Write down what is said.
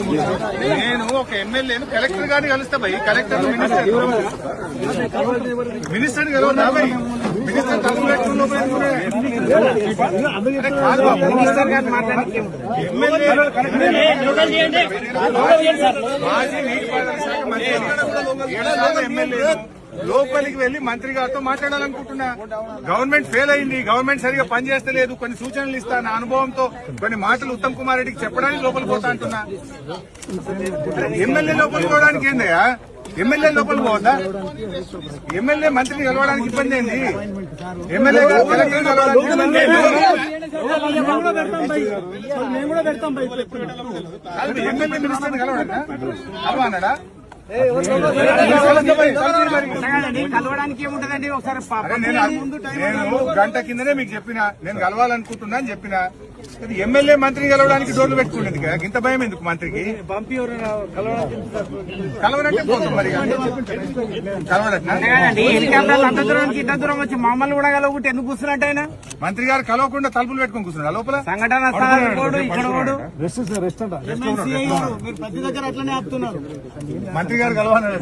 నేను ఒక ఎమ్మెల్యేను కలెక్టర్ గారిని కలుస్తా భయ్. కలెక్టర్ మినిస్టర్ కలవనా భయ్? మినిస్టర్ తలుపు పెట్టుకుని మాజీ నీటిపారుదల శాఖ మంత్రి ఎమ్మెల్యే లోపలికి వెళ్లి మంత్రి గారితో మాట్లాడాలనుకుంటున్నా. గవర్నమెంట్ ఫెయిల్ అయింది, గవర్నమెంట్ సరిగా పనిచేస్తలేదు, కొన్ని సూచనలు ఇస్తా నా అనుభవంతో, కొన్ని మాటలు ఉత్తమ్ కుమార్ రెడ్డికి చెప్పడానికి లోపలికి పోతా అంటున్నా. ఎమ్మెల్యే లోపలికి పోవడానికి ఏందయ్యా? ఎమ్మెల్యే లోపలికి పోవద్దా? ఎమ్మెల్యే మంత్రిని కలవడానికి ఇబ్బంది ఏంది? ఎమ్మెల్యే కలెక్టర్ కలవడానికి ఎమ్మెల్యే మినిస్టర్ని కలవడా? కలవన్నాడా? కలవడానికి ఏముంటదండి? ఒకసారి నేను గంట కిందనే మీకు చెప్పిన, నేను కలవాలనుకుంటున్నా అని చెప్పిన. ఎమ్మెల్యే మంత్రిని కలవడానికి డోర్లు పెట్టుకునేది కదా, ఇంత భయం ఎందుకు మంత్రికి? కలవనంటే పోతాం మరి. హెలికాప్టర్ అంత దూరానికి ఇంత దూరం వచ్చి మమ్మల్ని కూడా కలవకుంటే ఎందుకు కూర్చున్నట్టు ఆయన? మంత్రి గారు కలవకుండా తలుపులు పెట్టుకుని కూర్చున్నాడు లోపల. సంఘటన మంత్రి గారు కలవన్నాడు.